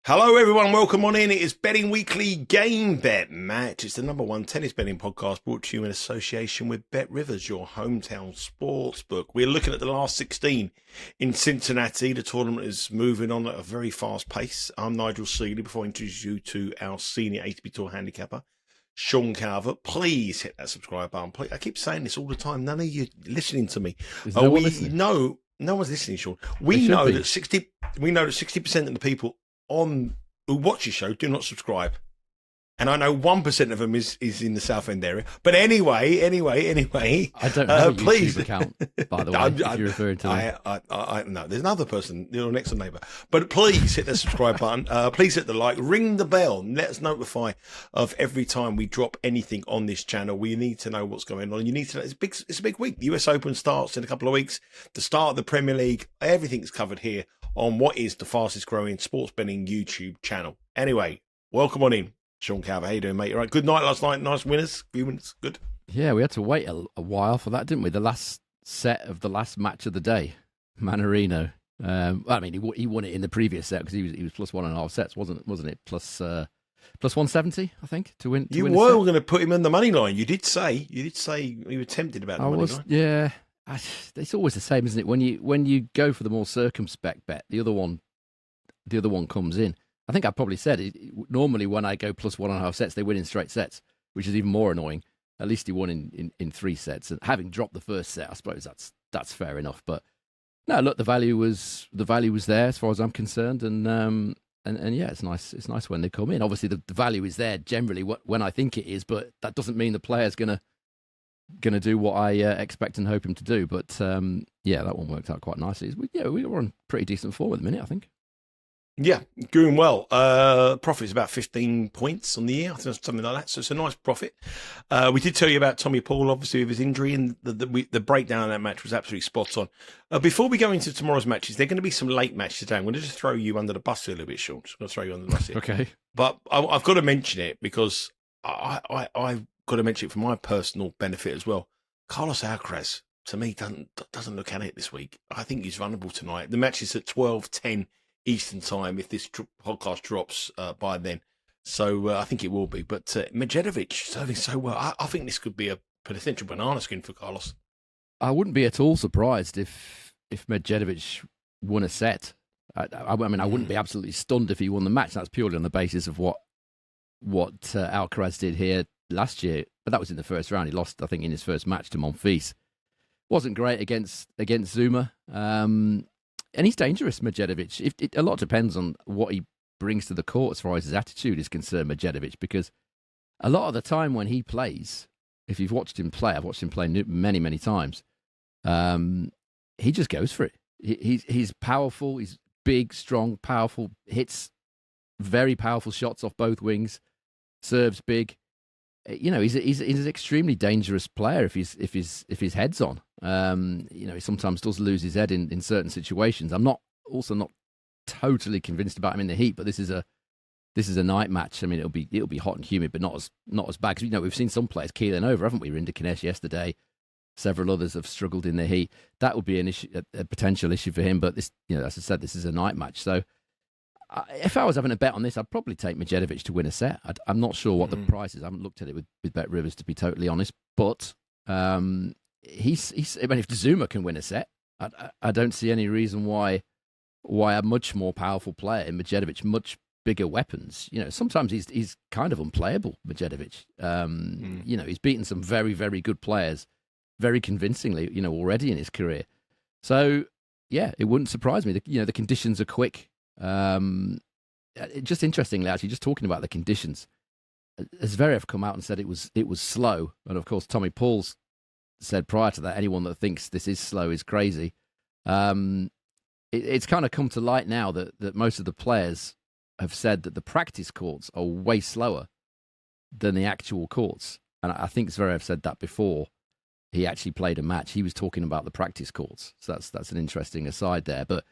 Hello everyone, welcome on in. It is Betting Weekly Game Bet Match. It's the number one tennis betting podcast brought to you in association with Bet Rivers, your hometown sports book. We're looking at the last 16 in Cincinnati. The tournament is moving on at a very fast pace. I'm Nigel Seeley. Before I introduce you to our senior ATP Tour handicapper, Sean Calvert, please hit that subscribe button. Please. I keep saying this all the time. None of you listening to me. No one listening? No one's listening, Sean. We know that 60% of the people who watch your show do not subscribe, and I know 1% of them is in the South End area. But anyway, I don't have a please. YouTube account, by the way. If you're referring to I no, there's another person, your next door neighbour. But please hit the subscribe button. Please hit the like, ring the bell, and let us notify of every time we drop anything on this channel. We need to know what's going on. You need to know it's a big week. The US Open starts in a couple of weeks. The start of the Premier League. Everything's covered here on what is the fastest growing sports betting YouTube channel. Anyway, welcome on in, Sean Calvert. How you doing, mate? All right. Good night last night. Nice winners. Few winners. Good. Yeah, we had to wait a while for that, didn't we? The last set of the last match of the day, Mannarino. I mean, he won it in the previous set because he was plus 1.5 sets, wasn't it? Plus 170, I think, to win. You were going to put him on the money line. You did say you were tempted about the money line. Yeah. It's always the same, isn't it? When you go for the more circumspect bet, the other one comes in. I think I probably said it. Normally, when I go plus 1.5 sets, they win in straight sets, which is even more annoying. At least he won in 3 sets, and having dropped the first set, I suppose that's fair enough. But no, look, the value was there as far as I'm concerned, and yeah, it's nice. It's nice when they come in. Obviously, the value is there generally when I think it is, but that doesn't mean the player's gonna do what I expect and hope him to do. But yeah, that one worked out quite nicely. We were on pretty decent form at the minute, I think. Yeah, doing well. Profit is about 15 points on the year, I think something like that. So it's a nice profit. We did tell you about Tommy Paul, obviously, with his injury, and the breakdown of that match was absolutely spot on. Before we go into tomorrow's matches, there are going to be some late matches today. I'm going to just throw you under the bus a little bit, Sean. Just going to throw you under the bus here. Okay. But I've got to mention it because I've got to mention it for my personal benefit as well. Carlos Alcaraz, to me, doesn't look at it this week. I think he's vulnerable tonight. The match is at 12:10 Eastern time if this podcast drops by then. So I think it will be. But Medjedovic serving so well. I think this could be a potential banana skin for Carlos. I wouldn't be at all surprised if Medjedovic won a set. I mean, I wouldn't be absolutely stunned if he won the match. That's purely on the basis of what Alcaraz did here last year. But that was in the first round. He lost, I think, in his first match to Monfils. Wasn't great against Zuma. And he's dangerous, Medjedovic. A lot depends on what he brings to the court as far as his attitude is concerned, Medjedovic, because a lot of the time when he plays, if you've watched him play, I've watched him play many, many times, he just goes for it. He's powerful, he's big, strong, powerful, hits very powerful shots off both wings, serves big. You know, he's an extremely dangerous player if his head's on. You know, he sometimes does lose his head in certain situations. I'm not totally convinced about him in the heat, but this is a night match. I mean, it'll be hot and humid, but not as bad. Because, you know, we've seen some players keeling over, haven't we? Rinderknecht yesterday. Several others have struggled in the heat. That would be an issue, a potential issue for him. But this, you know, as I said, this is a night match. So if I was having a bet on this, I'd probably take Medjedovic to win a set. I'm not sure what the price is. I haven't looked at it with Bet Rivers, to be totally honest. But I mean, if Zuma can win a set, I don't see any reason why a much more powerful player in Medjedovic, much bigger weapons. You know, sometimes he's kind of unplayable, Medjedovic. You know, he's beaten some very, very good players very convincingly, you know, already in his career. So yeah, it wouldn't surprise me. The conditions are quick. Just interestingly, actually, just talking about the conditions, Zverev come out and said it was slow, and of course Tommy Paul's said prior to that, anyone that thinks this is slow is crazy. It's kind of come to light now that most of the players have said that the practice courts are way slower than the actual courts, and I think Zverev said that before he actually played a match. He was talking about the practice courts, so that's an interesting aside there, but.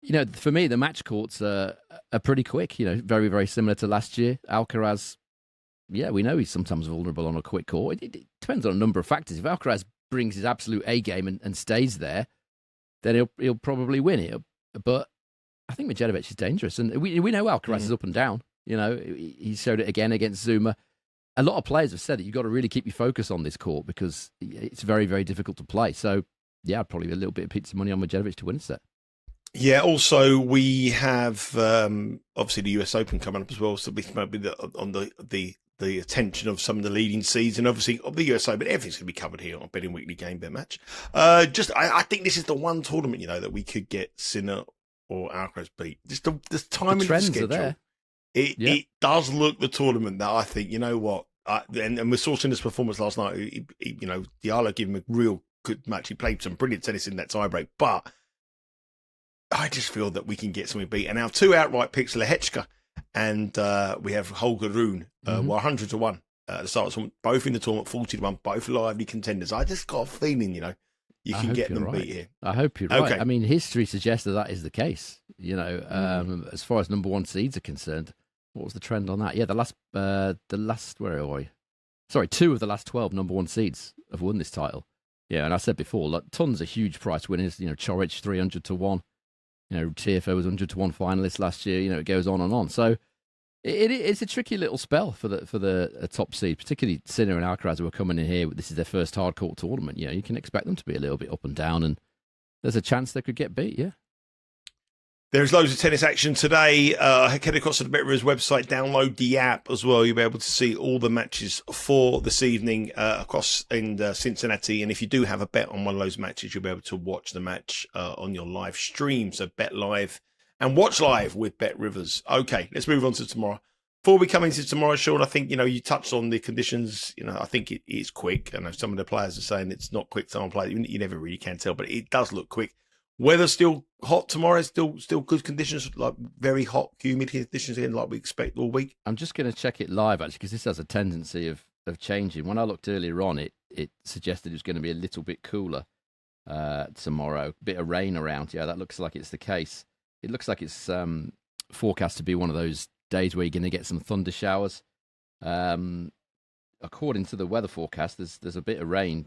You know, for me, the match courts are pretty quick, you know, very, very similar to last year. Alcaraz, yeah, we know he's sometimes vulnerable on a quick court. It depends on a number of factors. If Alcaraz brings his absolute A game and stays there, then he'll probably win it. But I think Medjedovic is dangerous, and we know Alcaraz is up and down. You know, he showed it again against Zuma. A lot of players have said that you've got to really keep your focus on this court because it's very, very difficult to play. So, yeah, I'd probably a little bit of pizza money on Medjedovic to win a set. Yeah, also we have obviously the US Open coming up as well, so we might be on the attention of some of the leading seeds, and obviously of the US Open, everything's going to be covered here on Betting Weekly Game Bet Match. I think this is the one tournament, you know, that we could get Sinner or Alcaraz beat. Just the timing of the schedule. Are there. It does look the tournament that I think, you know what, and we saw Sinner's performance last night. You know, Diallo gave him a real good match. He played some brilliant tennis in that tiebreak, but I just feel that we can get something beat. And our two outright picks, Lehechka and we have Holger Rune, were 100 to 1 at the start. Both in the tournament, 40 to 1, both lively contenders. I just got a feeling, you know, you can get them beat here. I hope you're right. I mean, history suggests that is the case. You know, as far as number one seeds are concerned, what was the trend on that? Yeah, the last, where are we? Sorry, 2 of the last 12 number one seeds have won this title. Yeah, and I said before, like, tons of huge price winners. You know, Chorich 300 to 1. You know, Tiafoe was 100 to 1 finalist last year. You know, it goes on and on. So it's a tricky little spell for the top seed, particularly Sinner and Alcaraz who are coming in here. This is their first hard court tournament. You know, you can expect them to be a little bit up and down, and there's a chance they could get beat. Yeah. There's loads of tennis action today. Head across to the BetRivers website, download the app as well. You'll be able to see all the matches for this evening across in Cincinnati. And if you do have a bet on one of those matches, you'll be able to watch the match on your live stream. So bet live and watch live with BetRivers. Okay, let's move on to tomorrow. Before we come into tomorrow, Sean, I think, you know, you touched on the conditions. You know, I think it is quick. I know some of the players are saying it's not quick. Some players, you never really can tell, but it does look quick. Weather still hot tomorrow, still good conditions, like very hot, humid conditions again, like we expect all week. I'm just going to check it live, actually, because this has a tendency of changing. When I looked earlier on, it suggested it was going to be a little bit cooler tomorrow. A bit of rain around. Yeah, that looks like it's the case. It looks like it's forecast to be one of those days where you're going to get some thunder showers. According to the weather forecast, there's a bit of rain.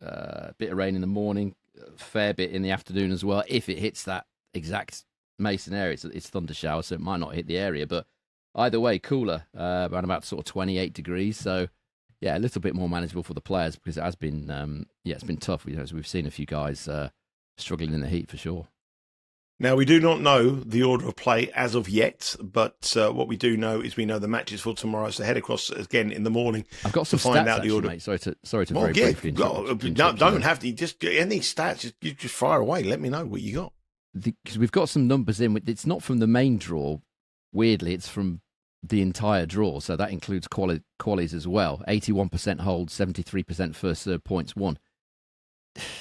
In the morning, a fair bit in the afternoon as well. If it hits that exact Mason area, it's thunder shower, so it might not hit the area. But either way, cooler, around about sort of 28 degrees. So yeah, a little bit more manageable for the players because it has been, it's been tough. You know, so we've seen a few guys struggling in the heat for sure. Now, we do not know the order of play as of yet, but what we do know is we know the matches for tomorrow. So head across again in the morning. I've got some to find stats, out actually, the order. Mate. Sorry to very briefly interrupt. No, don't have to. Just get any stats. Just fire away. Let me know what you got. Because we've got some numbers in. It's not from the main draw. Weirdly, it's from the entire draw. So that includes qualies as well. 81% hold, 73% first serve points won.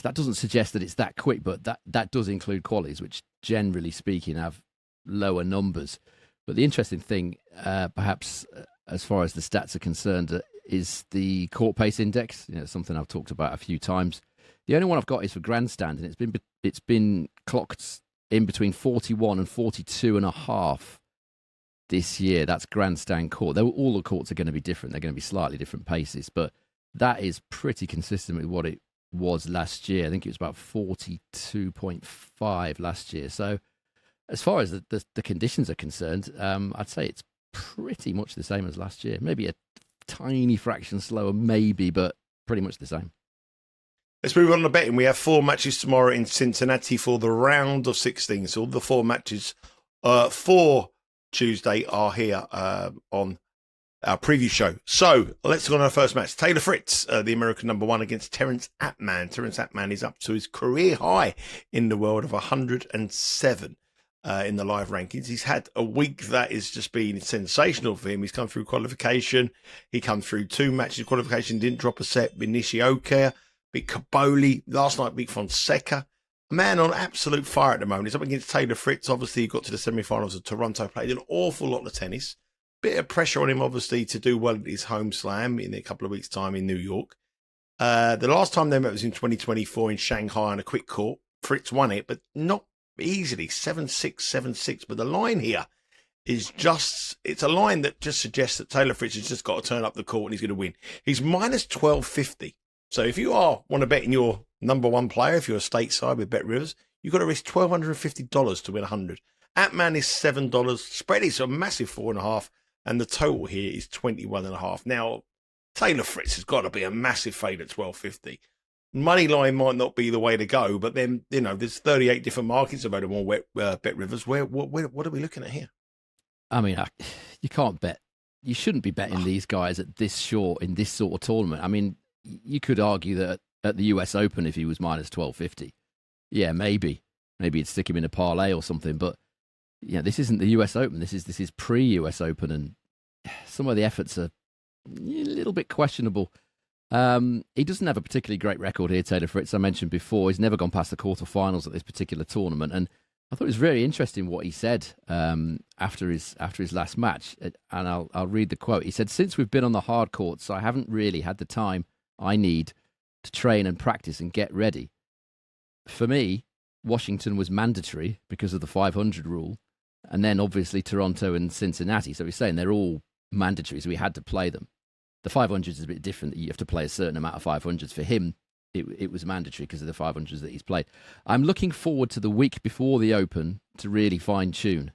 That doesn't suggest that it's that quick, but that does include qualies, which generally speaking have lower numbers. But the interesting thing, perhaps as far as the stats are concerned, is the court pace index. You know, something I've talked about a few times. The only one I've got is for grandstand, and it's been clocked in between 41 and 42 and a half this year. That's grandstand court. All the courts are going to be different. They're going to be slightly different paces, but that is pretty consistent with what it was last year. I think it was about 42.5 last year. So as far as the conditions are concerned, I'd say it's pretty much the same as last year. Maybe a tiny fraction slower, maybe, but pretty much the same. Let's move on to betting. We have 4 matches tomorrow in Cincinnati for the round of 16. So all the 4 matches for Tuesday are here on our preview show. So let's go on our first match. Taylor Fritz, the American number 1, against Terence Atmane. Terence Atmane is up to his career high in the world of 107 in the live rankings. He's had a week that has just been sensational for him. He's come through qualification. He come through 2 matches qualification, didn't drop a set. Beat Nishioka, beat Caboli. Last night beat Fonseca. A man on absolute fire at the moment. He's up against Taylor Fritz. Obviously, he got to the semi-finals of Toronto, played an awful lot of tennis. Bit of pressure on him, obviously, to do well at his home slam in a couple of weeks' time in New York. The last time they met was in 2024 in Shanghai on a quick court. Fritz won it, but not easily, 7-6, 7-6. But the line here is it's a line that just suggests that Taylor Fritz has just got to turn up the court and he's going to win. He's minus 1250. So if you want to bet in your number 1 player, if you're a stateside with BetRivers, you've got to risk $1,250 to win 100. Atmane is $7. Spread is a massive 4.5, and the total here is 21.5. Now, Taylor Fritz has got to be a massive fade at 12.50. Money line might not be the way to go, but then there's 38 different markets available on Bet Rivers. What are we looking at here? I mean, you can't bet. You shouldn't be betting these guys at this short in this sort of tournament. I mean, you could argue that at the US Open, if he was minus 12.50, yeah, maybe you'd stick him in a parlay or something. But this isn't the US Open. This is pre-US Open, and some of the efforts are a little bit questionable. He doesn't have a particularly great record here, Taylor Fritz. I mentioned before, he's never gone past the quarterfinals at this particular tournament, and I thought it was very interesting what he said after his last match. And I'll read the quote. He said, "Since we've been on the hard courts, I haven't really had the time I need to train and practice and get ready. For me, Washington was mandatory because of the 500 rule, and then obviously Toronto and Cincinnati. So he's saying they're all mandatory, so we had to play them. The 500s is a bit different. You have to play a certain amount of 500s. For him, it was mandatory because of the 500s that he's played. I'm looking forward to the week before the Open to really fine-tune."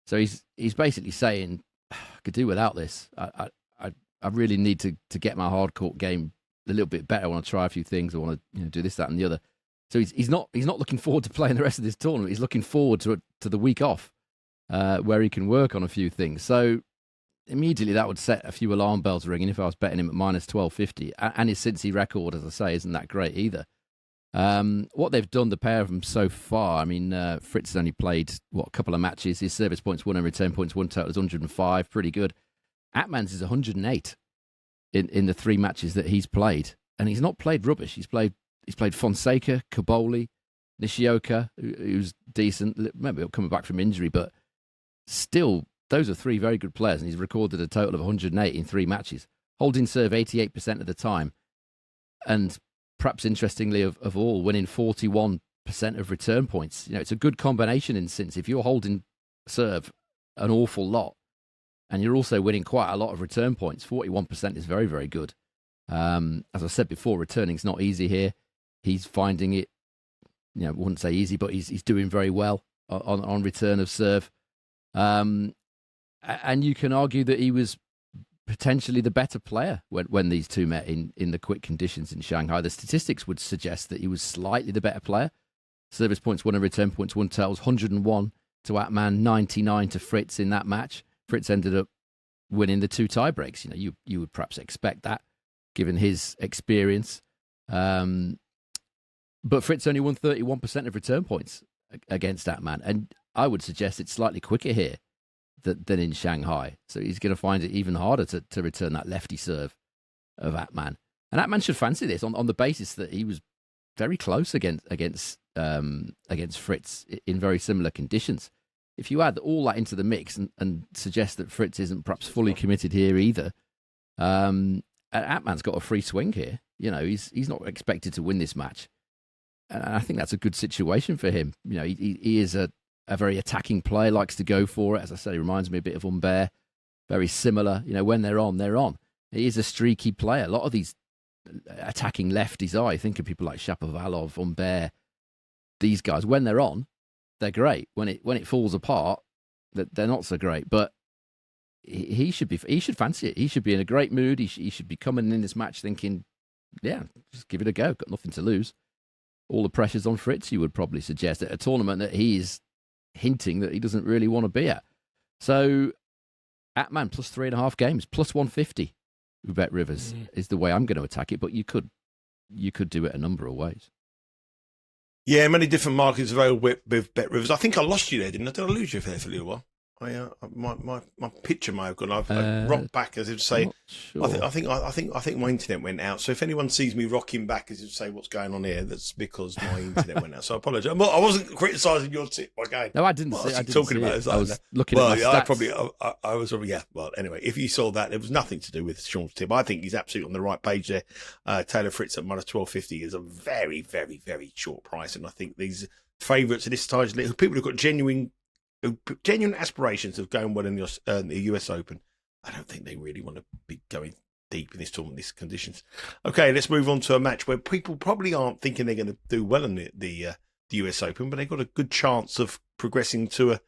So he's basically saying, I could do without this. I really need to get my hard court game a little bit better. I want to try a few things. I want to do this, that, and the other. So he's not looking forward to playing the rest of this tournament. He's looking forward to the week off where he can work on a few things. So immediately that would set a few alarm bells ringing if I was betting him at minus 12.50. And his Cincy record, as I say, isn't that great either. What they've done, the pair of them so far, I mean, Fritz has only played, a couple of matches. His service points won and return points won total is 105. Pretty good. Atmane's is 108 in the 3 matches that he's played. And he's not played rubbish. He's played Fonseca, Caboli, Nishioka, who's decent. Maybe coming back from injury, but still, those are 3 very good players, and he's recorded a total of 108 in 3 matches, holding serve 88% of the time, and perhaps interestingly of all, winning 41% of return points. It's a good combination in Cincy. If you're holding serve an awful lot, and you're also winning quite a lot of return points, 41% is very, very good. As I said before, returning's not easy here. He's finding it, I wouldn't say easy, but he's doing very well on return of serve. And you can argue that he was potentially the better player when these two met in the quick conditions in Shanghai. The statistics would suggest that he was slightly the better player. Service points won and return points won totals 101 to Atmane, 99 to Fritz in that match. Fritz ended up winning the 2 tie breaks. You would perhaps expect that given his experience. But Fritz only won 31% of return points against Atmane. And I would suggest it's slightly quicker here than in Shanghai. So he's going to find it even harder to return that lefty serve of Atmane. And Atmane should fancy this on the basis that he was very close against Fritz in very similar conditions. If you add all that into the mix and suggest that Fritz isn't perhaps fully committed here either, Atmane's got a free swing here. He's not expected to win this match. And I think that's a good situation for him. He is a very attacking player, likes to go for it. As I said, he reminds me a bit of Humbert. Very similar. When they're on, they're on. He is a streaky player. A lot of these attacking lefties are. I think of people like Shapovalov, Humbert. These guys, when they're on, they're great. When it falls apart, they're not so great. But he should fancy it. He should be in a great mood. He should be coming in this match thinking, yeah, just give it a go. Got nothing to lose. All the pressure's on Fritz, you would probably suggest, at a tournament that he's hinting that he doesn't really want to be at. So, Atmane plus 3.5 games, plus 150 with Bet Rivers is the way I'm going to attack it. But you could do it a number of ways. Yeah, many different markets available with Bet Rivers. I think I lost you there, didn't I? Did I lose you there for a little while? My picture may have gone. I've rocked back as if to say. Sure. I think my internet went out. So if anyone sees me rocking back as if to say what's going on here, that's because my internet went out. So I apologise. I wasn't criticising your tip again. No, I didn't. What see, was I didn't talking see about it. it. I was looking at my stats. I was yeah. Well, anyway, if you saw that, there was nothing to do with Sean's tip. I think he's absolutely on the right page there. Taylor Fritz at minus 12.50 is a very, very, very short price, and I think these favourites at this stage, people who've got genuine aspirations of going well in the US Open, I don't think they really want to be going deep in this tournament, these conditions. Okay, let's move on to a match where people probably aren't thinking they're going to do well in the the US Open, but they've got a good chance of progressing to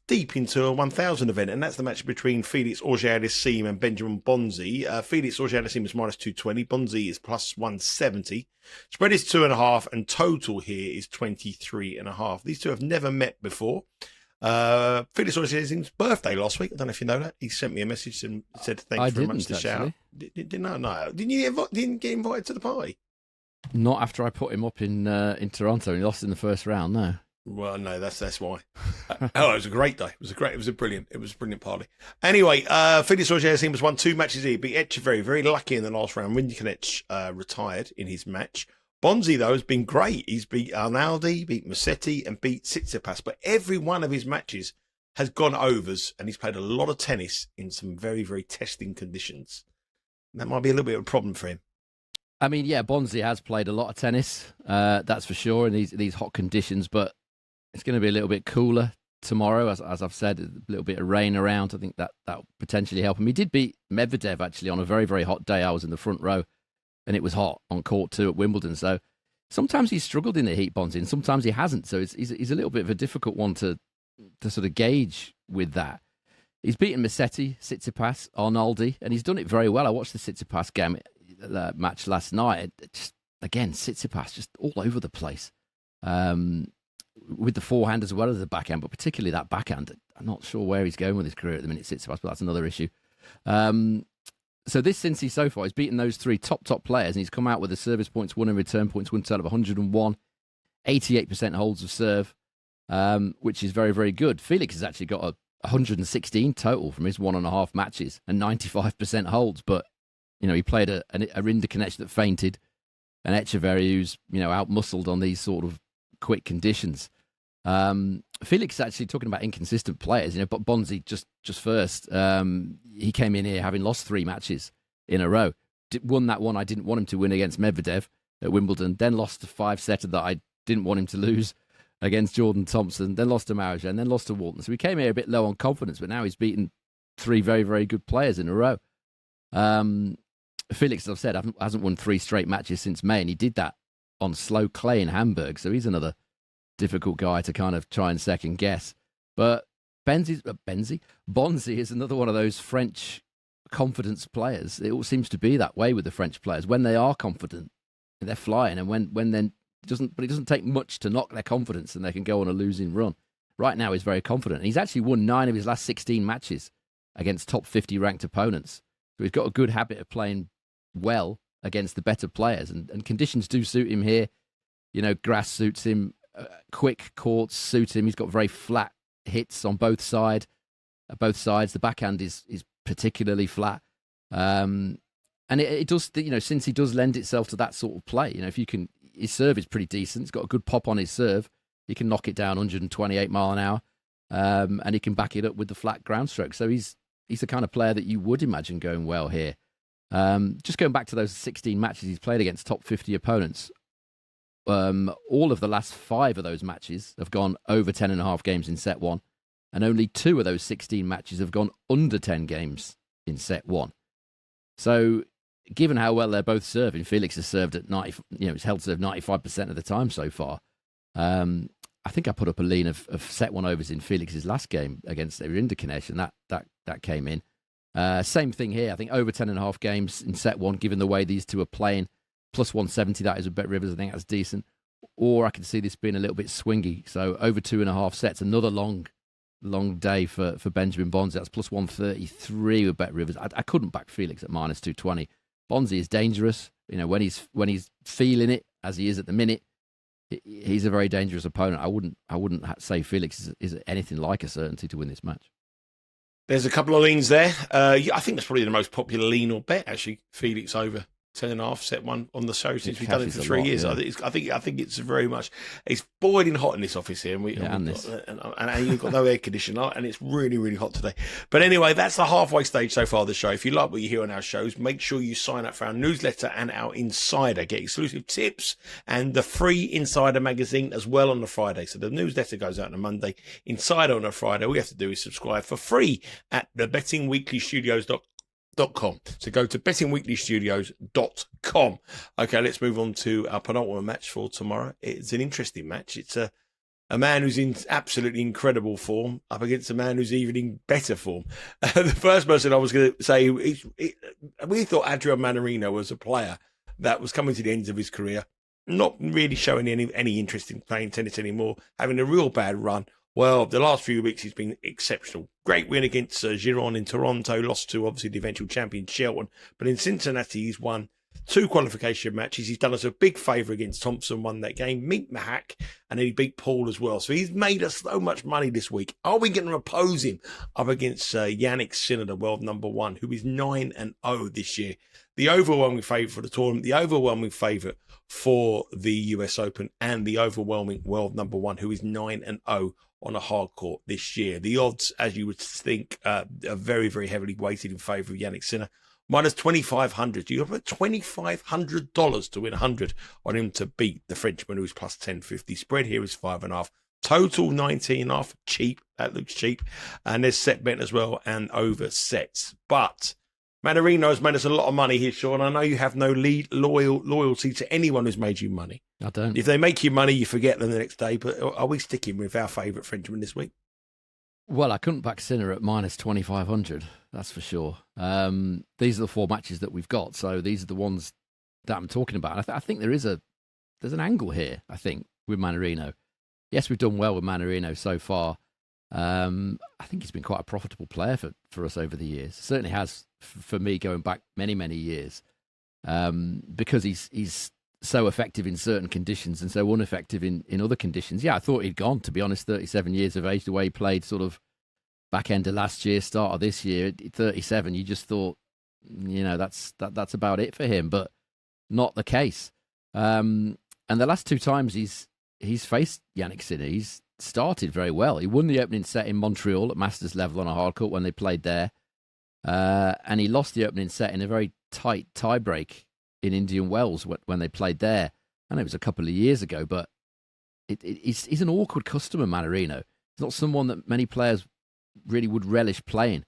deep into a 1,000 event, and that's the match between Felix Auger-Aliassime and Benjamin Bonzi. Felix Auger-Aliassime is minus 220, Bonzi is plus 170. Spread is 2.5, and total here is 23.5. These two have never met before. Felix Auger-Aliassime's birthday last week. I don't know if you know that. He sent me a message and said thanks very much to shout. No. Didn't get invited to the party? Not after I put him up in Toronto and he lost in the first round, no. Well, no, that's why. It was a great day. It was a brilliant party. Anyway, Felix Auger-Aliassime has won 2 matches here. Beat Echeverry, very lucky in the last round. Rinderknech retired in his match. Bonzi, though, has been great. He's beat Arnaldi, beat Musetti, and beat Tsitsipas. But every one of his matches has gone overs, and he's played a lot of tennis in some very, very testing conditions. And that might be a little bit of a problem for him. I mean, yeah, Bonzi has played a lot of tennis, that's for sure, in these hot conditions, but it's going to be a little bit cooler tomorrow, as I've said, a little bit of rain around. I think that will potentially help him. He did beat Medvedev, actually, on a very, very hot day. I was in the front row, and it was hot on court 2 at Wimbledon. So sometimes he's struggled in the heat, Bonzi, and sometimes he hasn't. So he's a little bit of a difficult one to sort of gauge with that. He's beaten Musetti, Tsitsipas, Arnaldi, and he's done it very well. I watched the Tsitsipas game match last night. Again, Tsitsipas just all over the place. With the forehand as well as the backhand, but particularly that backhand. I'm not sure where he's going with his career at the minute, Tsitsipas, but that's another issue. So this Cincy so far, he's beaten those 3 top players, and he's come out with a service points won and return points won total of 101, 88% holds of serve, which is very, very good. Felix has actually got 116 total from his 1.5 matches and 95% holds, but he played a Rinderknech that fainted, and Echeverry who's out-muscled on these sort of quick conditions. Felix is actually talking about inconsistent players, but Bonzi just first. He came in here having lost 3 matches in a row. Won that one I didn't want him to win against Medvedev at Wimbledon, then lost a 5-setter that I didn't want him to lose against Jordan Thompson, then lost to Marriage, and then lost to Walton. So he came here a bit low on confidence, but now he's beaten 3 very, very good players in a row. Felix, as I've said, hasn't won 3 straight matches since May, and he did that on slow clay in Hamburg. So he's another difficult guy to kind of try and second guess. But Bonzi is another one of those French confidence players. It all seems to be that way with the French players. When they are confident, they're flying, and when then it doesn't take much to knock their confidence, and they can go on a losing run. Right now, he's very confident. He's actually won 9 of his last 16 matches against top 50 ranked opponents. So he's got a good habit of playing well against the better players, and conditions do suit him here. Grass suits him, quick courts suit him. He's got very flat hits on both sides. The backhand is particularly flat, and it does. Since he does lend itself to that sort of play. If you can, his serve is pretty decent. He's got a good pop on his serve. He can knock it down 128 mile an hour, and he can back it up with the flat ground stroke. So he's the kind of player that you would imagine going well here. Just going back to those 16 matches he's played against top 50 opponents, all of the last 5 of those matches have gone over 10.5 games in set 1, and only 2 of those 16 matches have gone under 10 games in set 1. So, given how well they're both serving, Felix has served at 90. He's held serve 95% of the time so far. I think I put up a lean of set 1 overs in Felix's last game against Rinderknech, and that came in. Same thing here. I think over 10.5 games in set 1, given the way these two are playing. Plus 170, that is a Bet Rivers. I think that's decent. Or I can see this being a little bit swingy. So over 2.5 sets, another long day for Benjamin Bonzi. That's plus 133 with Bet Rivers. I couldn't back Felix at minus 220. Bonzi is dangerous. When he's feeling it, as he is at the minute, he's a very dangerous opponent. I wouldn't say Felix is anything like a certainty to win this match. There's a couple of leans there. I think that's probably the most popular lean or bet, actually. Felix over 10.5, set 1 on the show since we've done it for 3 years. Yeah. I think it's very much, it's boiling hot in this office here, and you've got no air conditioner, and it's really, really hot today. But anyway, that's the halfway stage so far of the show. If you like what you hear on our shows, make sure you sign up for our newsletter and our Insider. Get exclusive tips and the free Insider magazine as well on the Friday. So the newsletter goes out on a Monday, Insider on a Friday. All you have to do is subscribe for free at thebettingweeklystudios.com. So go to bettingweeklystudios.com. Okay, let's move on to our penultimate match for tomorrow. It's an interesting match. It's a man who's in absolutely incredible form up against a man who's even in better form. The first person I was going to say, we thought Adrian Mannarino was a player that was coming to the end of his career, not really showing any interest in playing tennis anymore, having a real bad run. Well, the last few weeks he's been exceptional. Great win against Giron in Toronto, lost to obviously the eventual champion Shelton. But in Cincinnati, he's won 2 qualification matches. He's done us a big favour against Thompson, won that game, beat Mahak, and then he beat Paul as well. So he's made us so much money this week. Are we going to oppose him up against Jannik Sinner, the world number 1, who is 9-0 this year? The overwhelming favourite for the tournament, the overwhelming favourite for the US Open, and the overwhelming world number 1, who is 9-0 on a hard court this year. The odds, as you would think, are very, very heavily weighted in favour of Jannik Sinner. Minus 2,500. You have $2,500 to win 100 on him to beat the Frenchman, who's plus 1050. Spread here is 5.5. Total 19.5. Cheap. That looks cheap. And there's set bet as well and over sets. But Mannarino has made us a lot of money here, Sean. I know you have no loyalty to anyone who's made you money. I don't. If they make you money, you forget them the next day. But are we sticking with our favourite Frenchman this week? Well, I couldn't back Sinner at minus 2,500. That's for sure. These are the 4 matches that we've got. So these are the ones that I'm talking about. I think there's an angle here, I think, with Mannarino. Yes, we've done well with Mannarino so far. I think he's been quite a profitable player for us over the years. Certainly has for me going back many, many years. Because he's so effective in certain conditions and so ineffective in other conditions. Yeah, I thought he'd gone, to be honest, 37 years of age, the way he played sort of back end of last year, start of this year, at 37, you just thought, that's about it for him, but not the case. And the last 2 times he's faced Jannik Sinner, he's started very well. He won the opening set in Montreal at Masters level on a hard court when they played there. And he lost the opening set in a very tight tiebreak in Indian Wells when they played there. I know it was a couple of years ago, but he's an awkward customer, Mannarino. He's not someone that many players really would relish playing.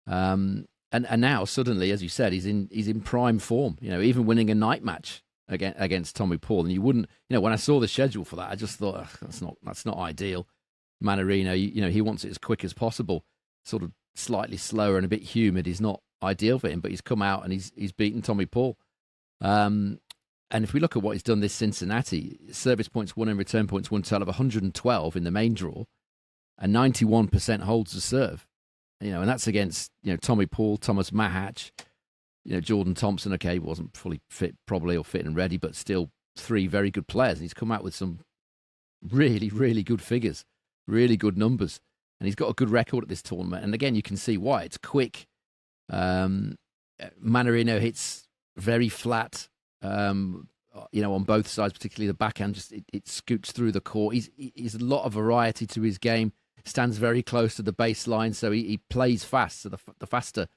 And now suddenly, as you said, he's in prime form. Even winning a night match against Tommy Paul. And you wouldn't, when I saw the schedule for that, I just thought that's not ideal. Mannarino, he wants it as quick as possible. Sort of slightly slower and a bit humid is not ideal for him. But he's come out and he's beaten Tommy Paul. And if we look at what he's done this Cincinnati, service points won and return points won, total of 112 in the main draw, and 91% holds the serve. And that's against Tommy Paul, Thomas Mahach, Jordan Thompson. Okay, wasn't fully fit probably or fit and ready, but still 3 very good players. And he's come out with some really, really good figures, really good numbers, and he's got a good record at this tournament. And again, you can see why. It's quick. Mannarino hits very flat, on both sides, particularly the backhand. Just it scoots through the court. He's a lot of variety to his game. Stands very close to the baseline, so he plays fast. So the faster,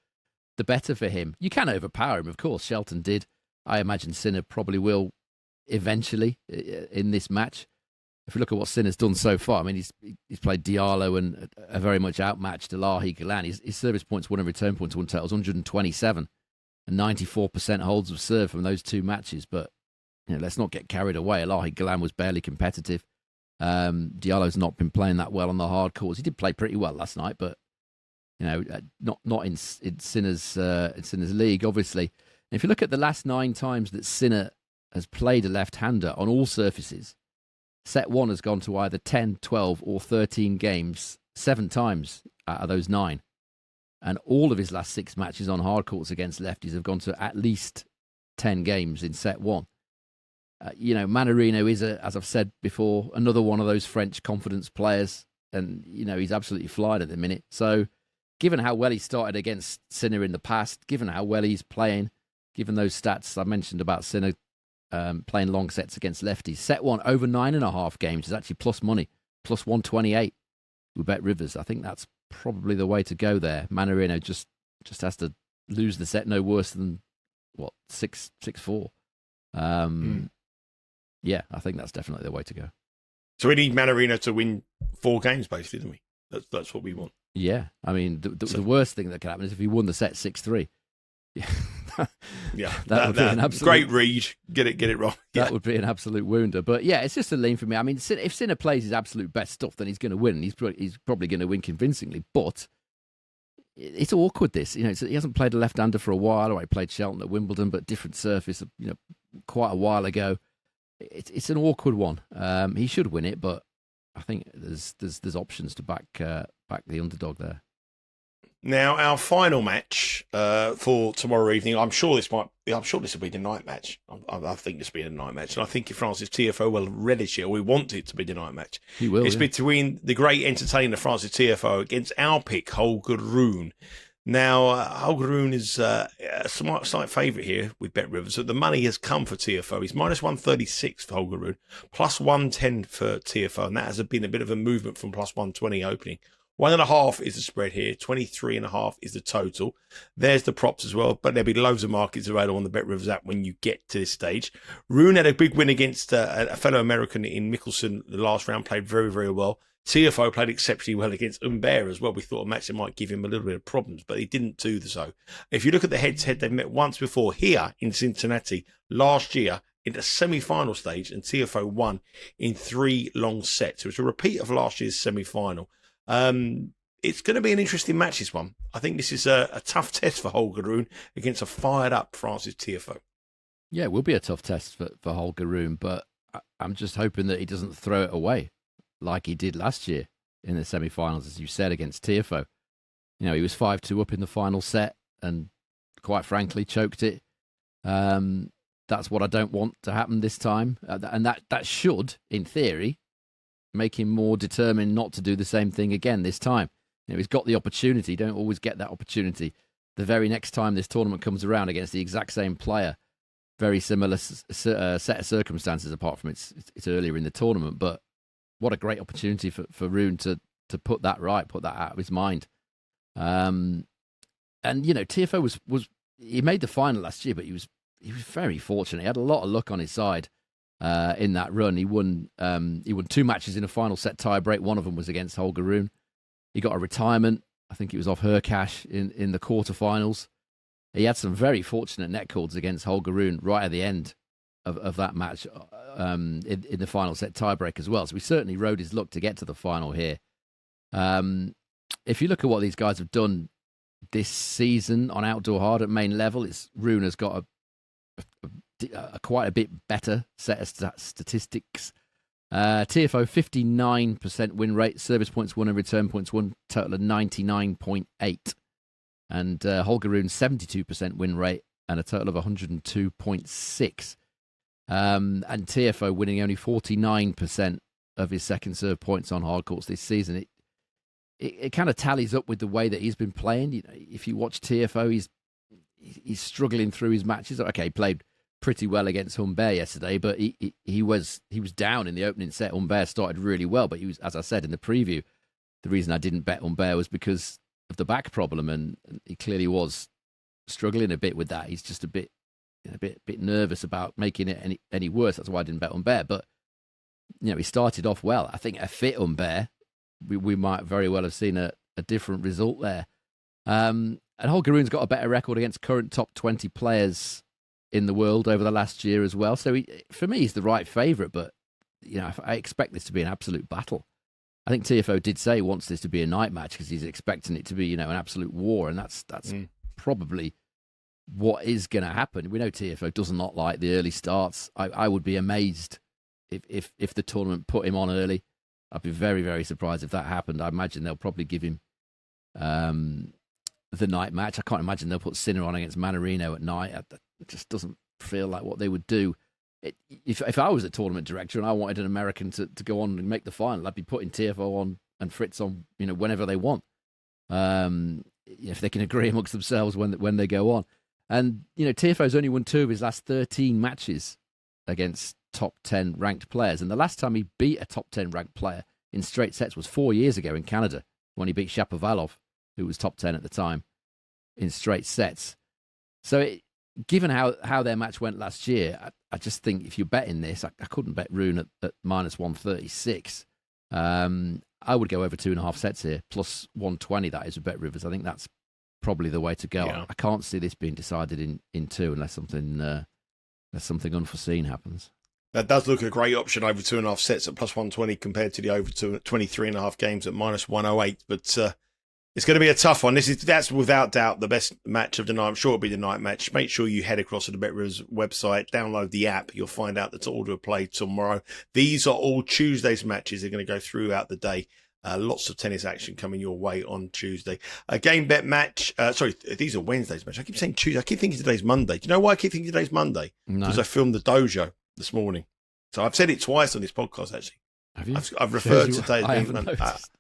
the better for him. You can overpower him, of course. Shelton did. I imagine Sinner probably will eventually in this match. If we look at what Sinner's done so far, I mean, he's played Diallo and a very much outmatched Elahi Galan. His service points won and return points won totals 127. And 94% holds of serve from those 2 matches. But let's not get carried away. Elahi Galan was barely competitive. Diallo's not been playing that well on the hard courts. He did play pretty well last night, but not in Sinner's league, obviously. And if you look at the last 9 times that Sinner has played a left-hander on all surfaces, set 1 has gone to either 10, 12, or 13 games 7 times out of those 9. And all of his last 6 matches on hard courts against lefties have gone to at least 10 games in set 1. Mannarino is, as I've said before, another one of those French confidence players. And, he's absolutely flying at the minute. So, given how well he started against Sinner in the past, given how well he's playing, given those stats I mentioned about Sinner playing long sets against lefties, set 1 over 9.5 games is actually plus money, plus 128 with Bet Rivers. I think that's probably the way to go there. Mannarino just has to lose the set no worse than 6-4. Yeah, I think that's definitely the way to go. So we need Mannarino to win 4 games, basically, don't we? That's what we want. Yeah, I mean, the worst thing that could happen is if he won the set 6-3. Yeah, that would be an absolute great read. Get it wrong. That would be an absolute wounder. But yeah, it's just a lean for me. I mean, if Sinner plays his absolute best stuff, then he's going to win. And he's probably going to win convincingly. But it's awkward. This, he hasn't played a left-hander for a while. Or he played Shelton at Wimbledon, but different surface. Quite a while ago. It's an awkward one. He should win it, but I think there's options to back the underdog there. Now, our final match for tomorrow evening, I'm sure this will be the night match. I think this will be the night match. And I think if Francis Tiafoe will relish it, or we want it to be the night match. He will. It's between the great entertainer Francis Tiafoe against our pick, Holger Rune. Now, Holger Rune is a slight favourite here with Bet Rivers. So the money has come for Tiafoe. He's minus 136 for Holger Rune, plus 110 for Tiafoe. And that has been a bit of a movement from plus 120 opening. 1.5 is the spread here. 23.5 is the total. There's the props as well, but there'll be loads of markets available on the Bet Rivers app when you get to this stage. Rune had a big win against a fellow American in Mickelson the last round, played very, very well. Tiafoe played exceptionally well against Humbert as well. We thought a match that might give him a little bit of problems, but he didn't do so. If you look at the head-to-head, they've met once before here in Cincinnati last year in the semi-final stage, and Tiafoe won in 3 long sets. It was a repeat of last year's semi-final. It's going to be an interesting match, this one. I think this is a tough test for Holger Rune against a fired-up Francis Tiafoe. Yeah, it will be a tough test for Holger Rune, but I'm just hoping that he doesn't throw it away like he did last year in the semi-finals, as you said, against Tiafoe. He was 5-2 up in the final set and, quite frankly, choked it. That's what I don't want to happen this time. And that should, in theory, make him more determined not to do the same thing again this time. He's got the opportunity. Don't always get that opportunity. The very next time this tournament comes around against the exact same player, very similar set of circumstances, apart from it's earlier in the tournament. But what a great opportunity for Rune to put that right, put that out of his mind. And Tiafoe he made the final last year, but he was very fortunate. He had a lot of luck on his side. In that run, he won 2 matches in a final set tie break. One of them was against Holger Rune. He got a retirement. I think it was off Hercash in the quarterfinals. He had some very fortunate net calls against Holger Rune right at the end of that match in the final set tie break as well. So he certainly rode his luck to get to the final here. If you look at what these guys have done this season on outdoor hard at main level, Rune has got quite a bit better set of statistics. Tiafoe 59% win rate, service points won and return points won, total of 99.8. And Holger Rune 72% win rate and a total of 102.6. And Tiafoe winning only 49% of his second serve points on hard courts this season. It kind of tallies up with the way that he's been playing. If you watch Tiafoe, he's struggling through his matches. Okay, he played pretty well against Humbert yesterday, but he was down in the opening set. Humbert started really well, but he was, as I said in the preview, the reason I didn't bet Humbert was because of the back problem, and he clearly was struggling a bit with that. He's just a bit nervous about making it any worse. That's why I didn't bet Humbert. But he started off well. I think a fit Humbert, we might very well have seen a different result there. And Holger Rune's got a better record against current top 20 players in the world over the last year as well. So for me, he's the right favourite, but I expect this to be an absolute battle. I think Tiafoe did say he wants this to be a night match because he's expecting it to be, an absolute war, and that's probably what is going to happen. We know Tiafoe does not like the early starts. I would be amazed if the tournament put him on early. I'd be very, very surprised if that happened. I imagine they'll probably give him the night match. I can't imagine they'll put Sinner on against Mannarino at night. It just doesn't feel like what they would do. If I was a tournament director and I wanted an American to go on and make the final, I'd be putting Tiafoe on and Fritz on, whenever they want. If they can agree amongst themselves when they go on. And, Tiafoe's only won 2 of his last 13 matches against top 10 ranked players. And the last time he beat a top 10 ranked player in straight sets was 4 years ago in Canada when he beat Shapovalov, who was top 10 at the time, in straight sets. So given how their match went last year, I just think if you're betting this, I couldn't bet Rune at minus 136. I would go over 2.5 sets here, plus 120, that is, with Bet Rivers. I think that's probably the way to go. Yeah. I can't see this being decided in 2 unless something unforeseen happens. That does look a great option over 2.5 sets at plus 120 compared to the over 23.5 games at minus 108. But it's going to be a tough one. That's without doubt the best match of the night. I'm sure it'll be the night match. Make sure you head across to the BetRivers website, download the app. You'll find out the order of play tomorrow. These are all Tuesday's matches. They're going to go throughout the day. Lots of tennis action coming your way on Tuesday. A game bet match. These are Wednesday's match. I keep saying Tuesday. I keep thinking today's Monday. Do you know why I keep thinking today's Monday? No. Because I filmed the dojo this morning. So I've said it twice on this podcast, actually. Have you? I've referred to today. I haven't noticed.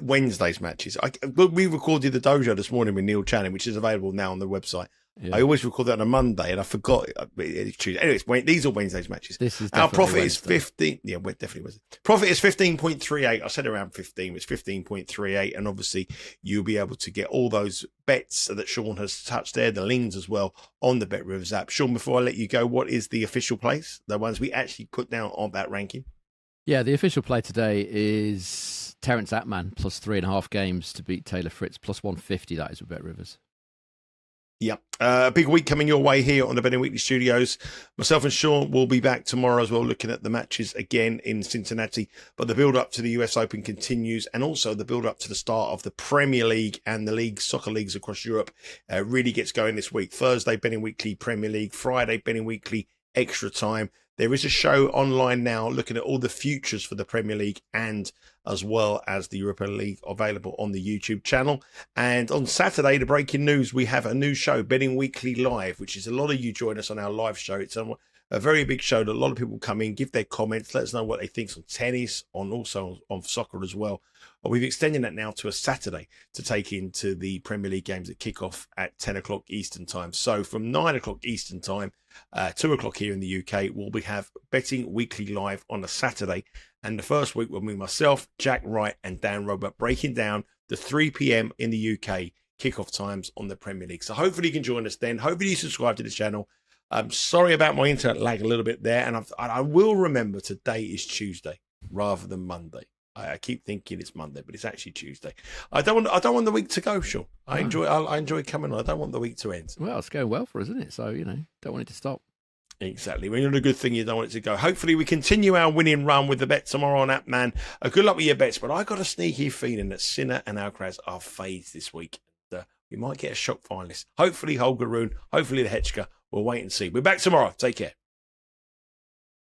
Wednesday's matches. We recorded the dojo this morning with Neil Channing, which is available now on the website. Yeah. I always record that on a Monday, and I forgot it's Tuesday. Anyways, these are Wednesday's matches. This is our profit Wednesday. is 15. Yeah, definitely was. Profit is 15.38. I said around 15. It's 15.38, and obviously you'll be able to get all those bets that Sean has touched there, the links as well on the BetRivers app. Sean, before I let you go, what is the official place? The ones we actually put down on that ranking. Yeah, the official play today is Terence Atmane plus 3.5 games to beat Taylor Fritz plus 150. That is with BetRivers. Yeah, a big week coming your way here on the Betting Weekly Studios. Myself and Sean will be back tomorrow as well, looking at the matches again in Cincinnati. But the build-up to the US Open continues, and also the build-up to the start of the Premier League and the soccer leagues across Europe really gets going this week. Thursday, Betting Weekly Premier League. Friday, Betting Weekly Extra Time. There is a show online now looking at all the futures for the Premier League and as well as the Europa League available on the YouTube channel. And on Saturday, the breaking news, we have a new show, Betting Weekly Live, which is a lot of you join us on our live show. It's a very big show that a lot of people come in, give their comments, let us know what they think on tennis, also on soccer as well. We've extended that now to a Saturday to take into the Premier League games that kick off at 10 o'clock Eastern time. So from 9 o'clock Eastern time, 2 o'clock here in the UK, we'll have Betting Weekly Live on a Saturday. And the first week will be myself, Jack Wright and Dan Robert breaking down the 3 p.m. in the UK kickoff times on the Premier League. So hopefully you can join us then. Hopefully you subscribe to the channel. I'm sorry about my internet lag a little bit there. And I will remember today is Tuesday rather than Monday. I keep thinking it's Monday, but it's actually Tuesday. I don't want the week to go, Sean. I enjoy coming on. I don't want the week to end. Well, it's going well for us, isn't it? So, don't want it to stop. Exactly. When you're doing a good thing, you don't want it to go. Hopefully, we continue our winning run with the bet tomorrow on Atmane. Good luck with your bets, but I got a sneaky feeling that Sinner and Alcaraz are fades this week. We might get a shock finalist. Hopefully, Holger, Rune. Hopefully, the Hetchka. We'll wait and see. We're back tomorrow. Take care.